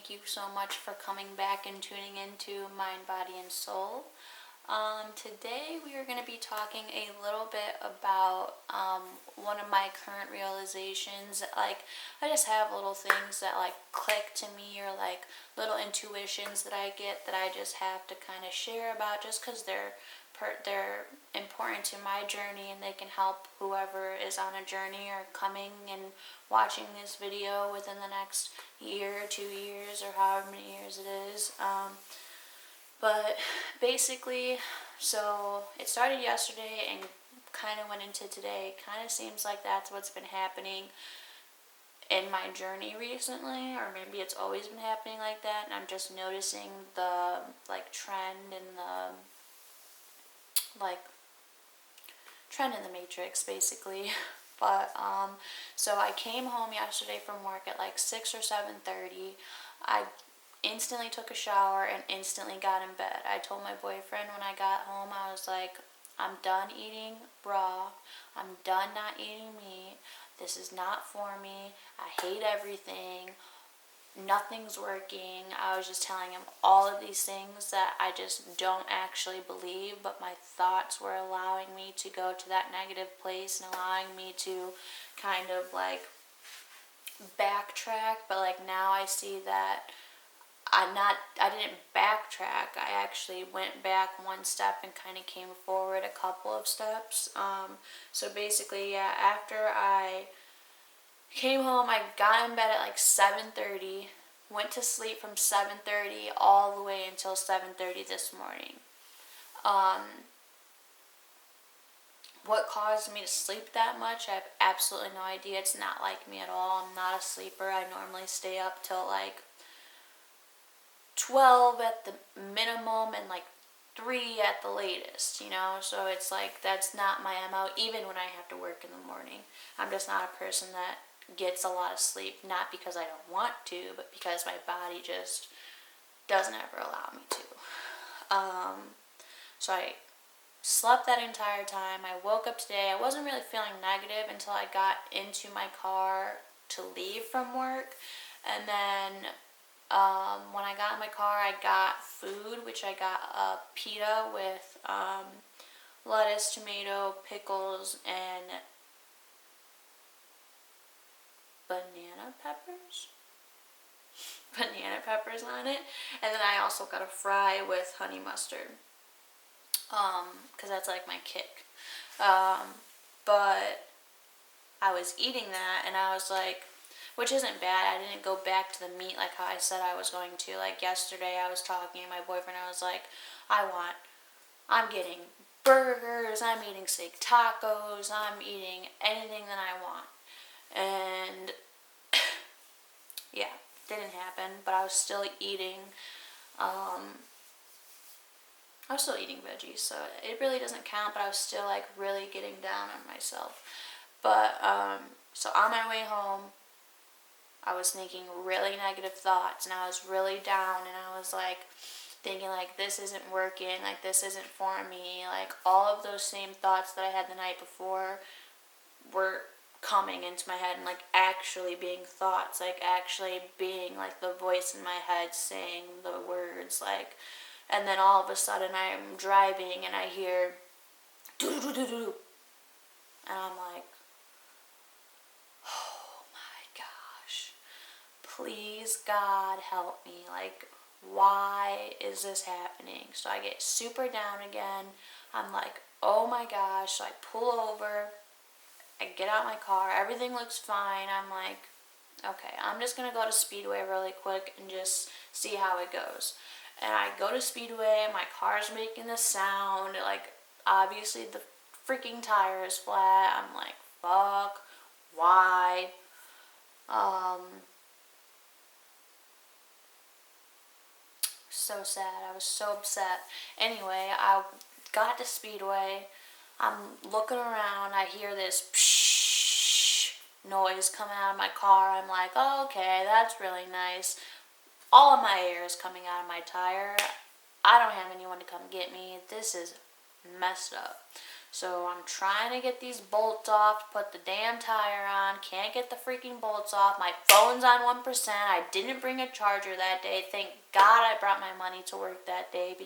thank you so much for coming back and tuning into Mind, Body, and Soul. Today we are going to be talking a little bit about one of my current realizations. Like, I just have little things that like click to me, or like little intuitions that I get that I just have to kind of share about, just because they're important to my journey and they can help whoever is on a journey or coming and watching this video within the next year, 2 years, or however many years it is. But basically, so it started yesterday and kind of went into today. Kind of seems like that's what's been happening in my journey recently, or maybe it's always been happening like that, and I'm just noticing the like trend in the matrix, basically. But so I came home yesterday from work at like 6 or 7:30. I instantly took a shower and instantly got in bed. I told my boyfriend when I got home, I was like, I'm done eating raw. I'm done not eating meat. This is not for me. I hate everything. Nothing's working. I was just telling him all of these things that I just don't actually believe, but my thoughts were allowing me to go to that negative place and allowing me to kind of like backtrack. But like now I see that I didn't backtrack. I actually went back one step and kind of came forward a couple of steps. So basically, yeah, after I came home, I got in bed at like 7:30, went to sleep from 7:30 all the way until 7:30 this morning. What caused me to sleep that much, I have absolutely no idea. It's not like me at all. I'm not a sleeper. I normally stay up till like 12 at the minimum and like 3 at the latest, So it's like that's not my MO, even when I have to work in the morning. I'm just not a person that gets a lot of sleep, not because I don't want to, but because my body just doesn't ever allow me to. So I slept that entire time. I woke up today. I wasn't really feeling negative until I got into my car to leave from work. And then when I got in my car, I got food, which I got a pita with lettuce, tomato, pickles, and banana peppers on it. And then I also got a fry with honey mustard, because that's like my kick. But I was eating that and I was like, which isn't bad. I didn't go back to the meat like how I said I was going to. Like yesterday I was talking to my boyfriend, I was like, I'm getting burgers, I'm eating steak tacos, I'm eating anything that I want. And yeah, didn't happen, but I was still eating veggies, so it really doesn't count, but I was still like really getting down on myself. But so on my way home, I was thinking really negative thoughts, and I was really down, and I was like thinking like this isn't working, like this isn't for me, like all of those same thoughts that I had the night before were coming into my head and like actually being thoughts, like actually being like the voice in my head saying the words, like. And then all of a sudden I'm driving and I hear doo-doo-doo-doo-doo, and I'm like, oh my gosh, please God help me, like why is this happening? So I get super down again. I'm like, oh my gosh. So I pull over, I get out my car, everything looks fine. I'm like, okay, I'm just gonna go to Speedway really quick and just see how it goes. And I go to Speedway, my car's making the sound, like obviously the freaking tire is flat. I'm like, fuck, why? So sad. I was so upset. Anyway, I got to Speedway. I'm looking around. I hear this psh noise coming out of my car. I'm like, oh, okay, that's really nice. All of my air is coming out of my tire. I don't have anyone to come get me. This is messed up. So I'm trying to get these bolts off to put the damn tire on. Can't get the freaking bolts off. My phone's on 1%. I didn't bring a charger that day. Thank God I brought my money to work that day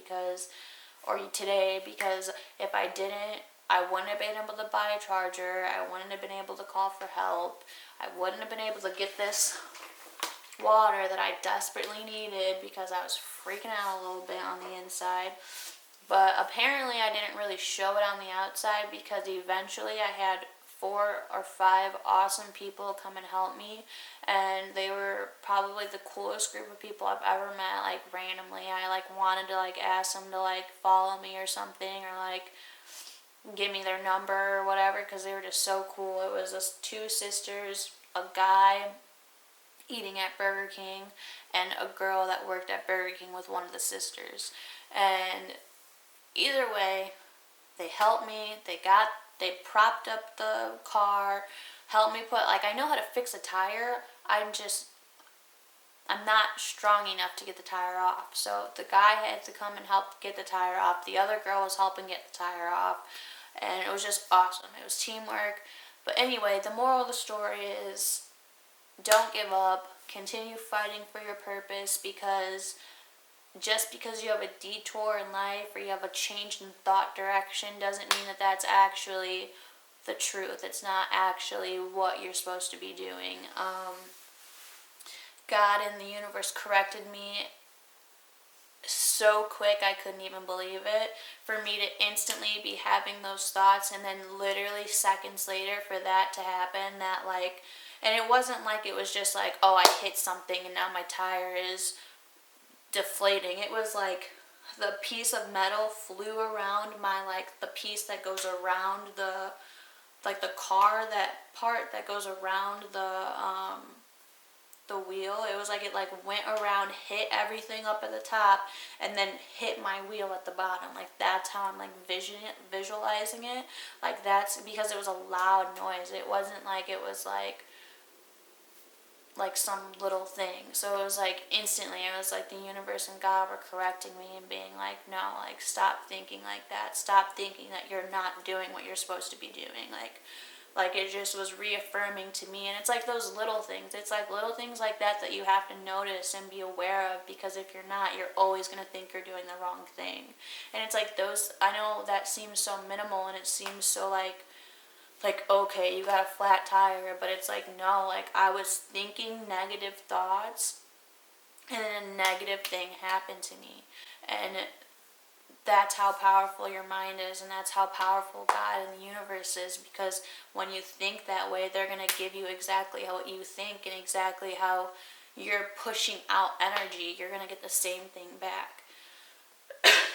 or today, because if I didn't, I wouldn't have been able to buy a charger. I wouldn't have been able to call for help. I wouldn't have been able to get this water that I desperately needed because I was freaking out a little bit on the inside. But apparently I didn't really show it on the outside, because eventually I had 4 or 5 awesome people come and help me, and they were probably the coolest group of people I've ever met. Like, randomly, I wanted to ask them to follow me or something, or give me their number or whatever, because they were just so cool. It was just 2 sisters, a guy eating at Burger King, and a girl that worked at Burger King with one of the sisters. And either way, they helped me. They propped up the car, helped me put, I know how to fix a tire. I'm not strong enough to get the tire off. So the guy had to come and help get the tire off. The other girl was helping get the tire off. And it was just awesome. It was teamwork. But anyway, the moral of the story is, don't give up. Continue fighting for your purpose, because just because you have a detour in life or you have a change in thought direction doesn't mean that that's actually the truth. It's not actually what you're supposed to be doing. God and the universe corrected me so quick I couldn't even believe it. For me to instantly be having those thoughts, and then literally seconds later for that to happen, and it wasn't it was just oh, I hit something and now my tire is deflating. It was the piece of metal flew around my the piece that goes around the car, that part that goes around the wheel. It was it went around, hit everything up at the top, and then hit my wheel at the bottom. That's how I'm visualizing it. That's because it was a loud noise. It wasn't it was some little thing. So it was instantly, it was the universe and God were correcting me and being no, stop thinking like that. Stop thinking that you're not doing what you're supposed to be doing. It just was reaffirming to me. And it's those little things. It's little things like that you have to notice and be aware of, because if you're not, you're always going to think you're doing the wrong thing. And it's those, I know that seems so minimal, and it seems so okay, you got a flat tire, but it's no, I was thinking negative thoughts, and then a negative thing happened to me. And that's how powerful your mind is, and that's how powerful God and the universe is, because when you think that way, they're going to give you exactly how you think, and exactly how you're pushing out energy, you're going to get the same thing back.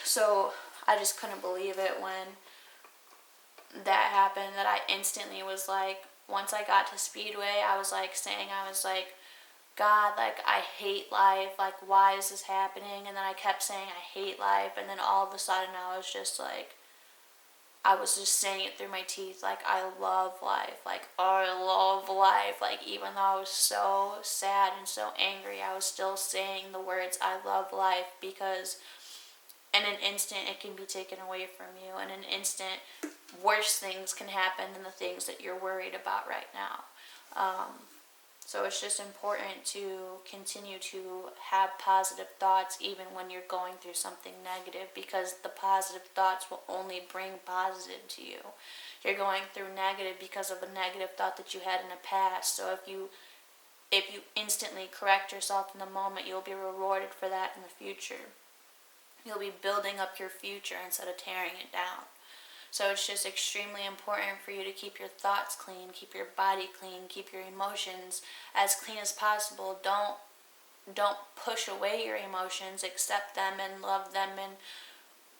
So I just couldn't believe it when that happened, that I instantly was once I got to Speedway, I was saying, God, I hate life, why is this happening? And then I kept saying I hate life, and then all of a sudden I was just I was just saying it through my teeth, I love life, I love life, even though I was so sad and so angry, I was still saying the words, I love life, because in an instant it can be taken away from you. In an instant, worse things can happen than the things that you're worried about right now. So it's just important to continue to have positive thoughts even when you're going through something negative, because the positive thoughts will only bring positive to you. You're going through negative because of a negative thought that you had in the past. So if you instantly correct yourself in the moment, you'll be rewarded for that in the future. You'll be building up your future instead of tearing it down. So it's just extremely important for you to keep your thoughts clean, keep your body clean, keep your emotions as clean as possible. Don't push away your emotions. Accept them and love them,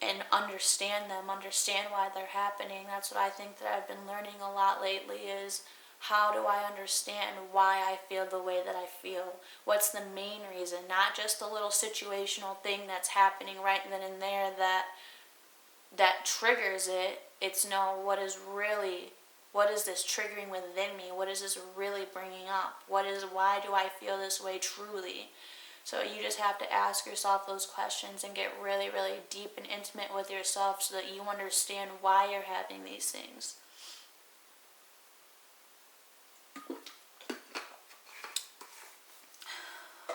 and understand them. Understand why they're happening. That's what I think that I've been learning a lot lately, is how do I understand why I feel the way that I feel? What's the main reason? Not just a little situational thing that's happening right then and there that triggers it. It's no, what is this triggering within me? What is this really bringing up? Why do I feel this way truly? So you just have to ask yourself those questions and get really, really deep and intimate with yourself so that you understand why you're having these things.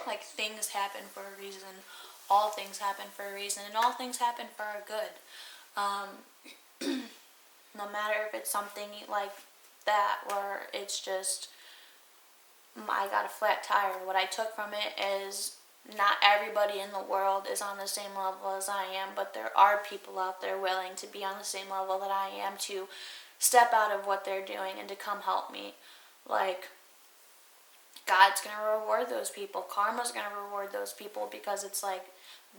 Like, things happen for a reason. All things happen for a reason, and all things happen for our good. No matter if it's something like that, or it's just, I got a flat tire. What I took from it is, not everybody in the world is on the same level as I am, but there are people out there willing to be on the same level that I am, to step out of what they're doing and to come help me. Like, God's going to reward those people. Karma's going to reward those people, because it's like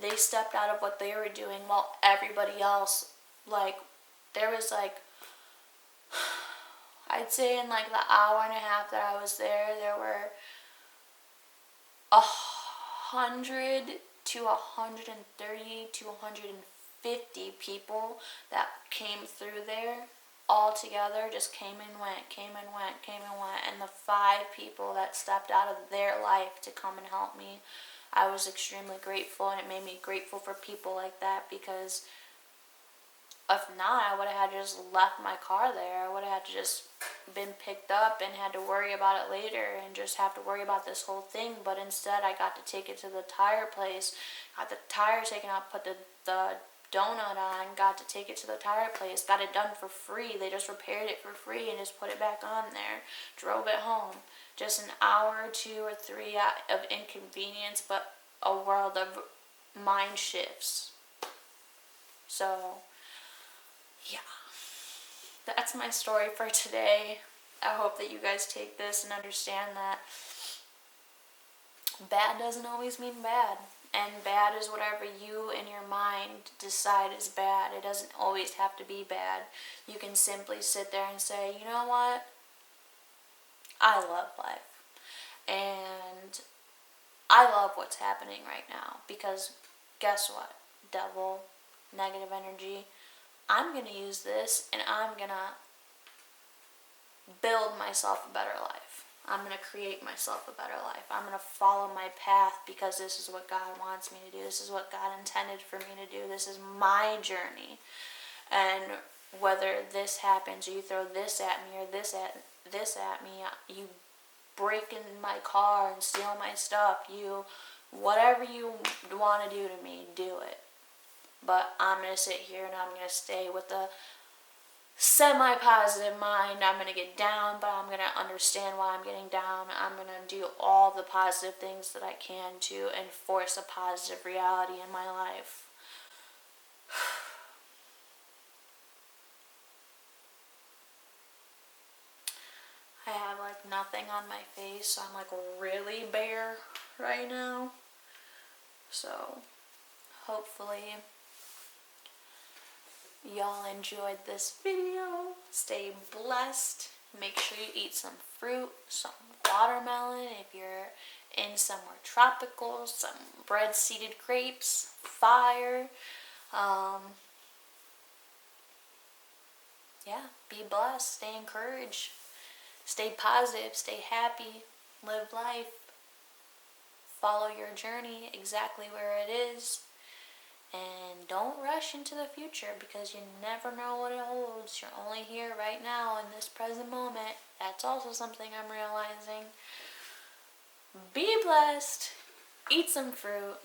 they stepped out of what they were doing while everybody else, like, there was like, I'd say in like the hour and a half that I was there, there were 100 to 130 to 150 people that came through there all together, just came and went, came and went, came and went. And the 5 people that stepped out of their life to come and help me, I was extremely grateful, and it made me grateful for people like that, because if not, I would have had to just left my car there. I would have had to just been picked up and had to worry about it later and just have to worry about this whole thing. But instead, I got to take it to the tire place, got the tire taken out, put the donut on, got to take it to the tire place, got it done for free. They just repaired it for free and just put it back on there, drove it home. Just an hour or 2 or 3 of inconvenience, but a world of mind shifts. So, yeah, that's my story for today. I hope that you guys take this and understand that bad doesn't always mean bad. And bad is whatever you in your mind decide is bad. It doesn't always have to be bad. You can simply sit there and say, you know what? I love life. And I love what's happening right now. Because guess what? Devil, negative energy. I'm going to use this, and I'm going to build myself a better life. I'm going to create myself a better life. I'm going to follow my path, because this is what God wants me to do. This is what God intended for me to do. This is my journey. And whether this happens, or you throw this at me, or this at me, you break in my car and steal my stuff, whatever you want to do to me, do it. But I'm going to sit here and I'm going to stay with a semi-positive mind. I'm going to get down, but I'm going to understand why I'm getting down. I'm going to do all the positive things that I can to enforce a positive reality in my life. I have like nothing on my face, so I'm like really bare right now. So, hopefully y'all enjoyed this video. Stay blessed. Make sure you eat some fruit, some watermelon. If you're in somewhere tropical, some bread-seeded grapes, fire. Yeah, be blessed. Stay encouraged. Stay positive. Stay happy. Live life. Follow your journey exactly where it is. And don't rush into the future, because you never know what it holds. You're only here right now in this present moment. That's also something I'm realizing. Be blessed. Eat some fruit.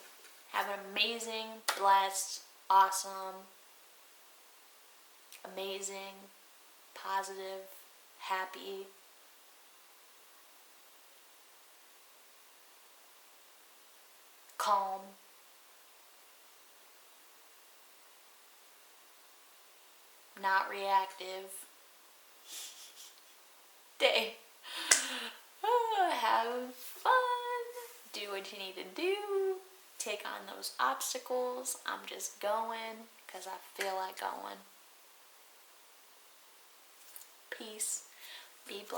Have an amazing, blessed, awesome, amazing, positive, happy, calm, not reactive day. Have fun. Do what you need to do. Take on those obstacles. I'm just going because I feel like going. Peace. Be blessed.